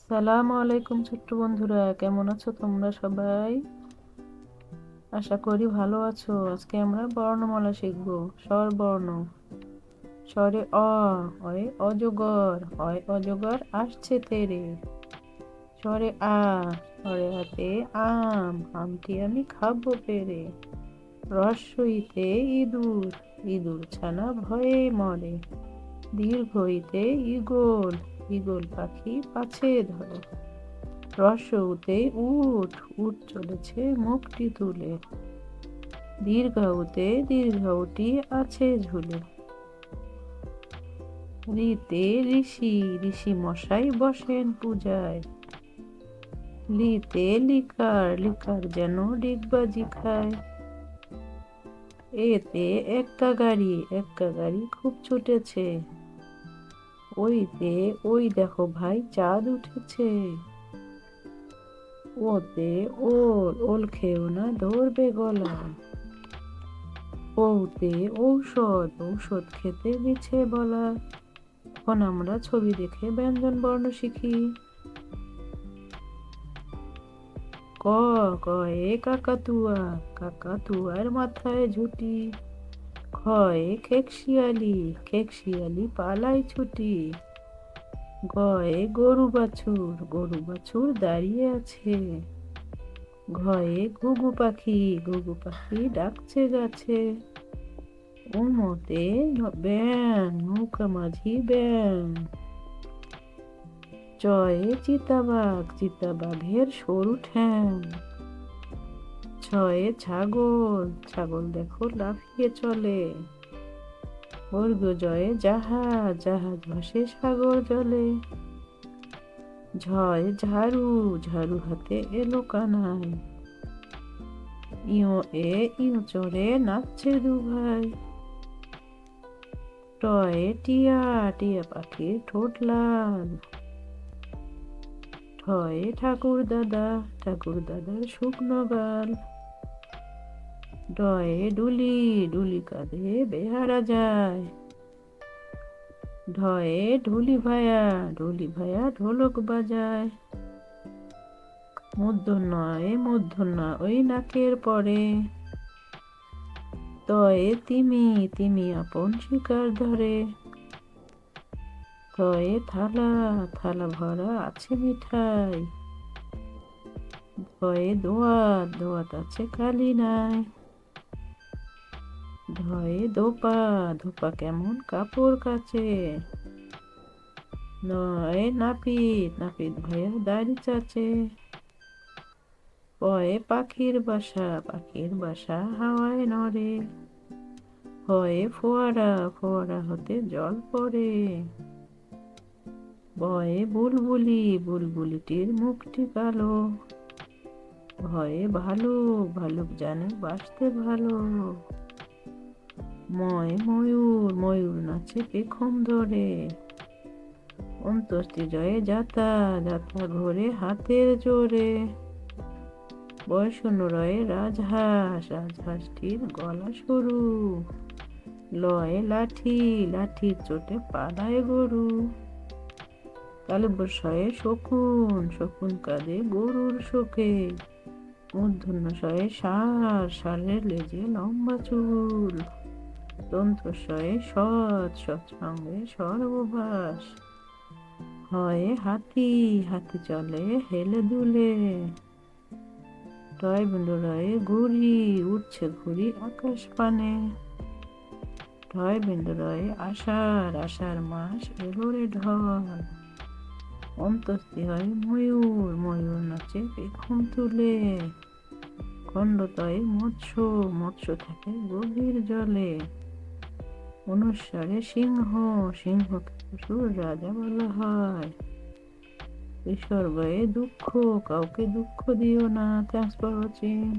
সালাম আলাইকুম ছোট্ট বন্ধুরা, কেমন আছো তোমরা সবাই? আশা করি ভালো আছো। আজকে আমরা বর্ণমালা শিখবো। স্বরবর্ণ। স্বরে অ, অয়ে অজগর, অয় অজগর আসছে তেরে। স্বরে আ, স্বরে আতে আম, আমটি আমি খাবো পেরে। রস্বইতে ইঁদুর, ইঁদুর ছানা ভয়ে মরে। দীর্ঘইতে ঈগল, ঈগল পাখি পাছে ধরে। রসৌতে উট, উট চলেছে মুখটি তুলে। দীর্ঘাউতে দীর্ঘাউটি আছে ঝুলে। রিতে ঋষি, ঋষি মশাই বসেন পূজায়। লিতে লিকার, লিকার যেন ডিগবাজি খায়। এতে এক্কা গাড়ি, এক্কা গাড়ি খুব ছুটেছে। ওইতে ওই দেখো ভাই চাঁদ উঠেছে। ওতে ওল, ওল খেও না ধরবে গলা। ওতে ঔষধ, ঔষধ খেতে মিছে বলা। এখন আমরা ছবি দেখে ব্যঞ্জন বর্ণ শিখি। ক, কয়ে কাকাতুয়া, কাকাতুয়ার মাথায় ঝুঁটি। খয়ে খেকশিয়ালি, খেকশিয়ালি পালায় ছুটি। গয়ে গরু বাছুর, গরু বাছুর দাঁড়িয়ে আছে। ঘয়ে ঘুঘু পাখি, ঘুঘু পাখি ডাকছে গাছে। উমতে ব্যাং, নৌকা মাঝি ব্যাং। চয়ে চিতাবাঘ, চিতাবাঘের সরু ঠ্যাং। ছয়ে ছাগল, ছাগল দেখো লাফিয়ে চলে। জয়ে জাহাজ, জাহাজ ভাসে সাগর জলে। ঝয় ঝাড়ু, ঝাড়ু হাতে এলো কানাই। ইয়ো এ ইঁচড়ে নাচছে দু ভাই। টয়ে টিয়া, টিয়া পাখির ঠোঁট লাল। ঠয়ে ঠাকুর দাদা, ঠাকুর দাদার শুকনো গাল। ডয়ে ডুলি, ডুলি কাঁধে বেহারা যায়। ঢয়ে ঢুলি ভায়া, ঢুলি ভায়া ঢোলক বাজায়। মূর্ধন্যয়ে মূর্ধন্য ওই নাকের পরে। তয়ে তিমি, তিমি আপন শিকার ধরে। তয়ে থালা, থালা ভরা আছে মিঠাই। ধয়ে দোয়াত, দোয়াত আছে কালি নাই। ধয়ে ধোপা, ধোপা কেমন কাপড় কাচে। নয় নাপিত, নাপিত ভাইয়া দাড়ি চাচে। পয়ে পাখির বাসা, পাখির বাসা হাওয়ায় নড়ে। হয়ে ফোয়ারা, ফোয়ারা হতে জল পড়ে। বয়ে বুলবুলি, বুলবুলিটির মুখটি কালো। ভয়ে ভালুক, ভালুক জানে বাঁচতে ভালো। ময় ময়ূর, ময়ূর নাচে পেখম ধরে। অন্তস্তি জয়ে যাতা, যাতা ঘোরে হাতের জোরে। বয়সন্ন রয়ে রাজহাঁস, রাজহাঁসটির গলা সরু। লয়ে লাঠি, লাঠির চোটে পালায় গরু। তালব্যস্বয়ে শকুন, শকুন কাঁদে গরুর শোকে। মূর্ধন্য শয়ে ষাঁড়, ষাঁড়ের লেজে লম্বা চুল। দন্ত্যস্বয়ে সৎ, সৎ সঙ্গে সর্ববাস। হয়ে হাতি, হাতি চলে হেলে দুলে। টয় বিন্দুরয়ে ঘুড়ি, উঠছে ঘুড়ি আকাশ পানে। ঢয় বিন্দুরয়ে আষাঢ়, আষাঢ় মাস এলো রে ঢল। অন্তস্তি হয় ময়ূর, ময়ূর নাচে পেখম তুলে। খণ্ডতয়ে মৎস্য, মৎস্য থাকে গভীর জলে। অনুস্বরে সিংহ, সিংহকে পশুর রাজা বলা হয়। বিসর্গয়ে দুঃখ, কাউকে দুঃখ দিও না। Thanks for watching.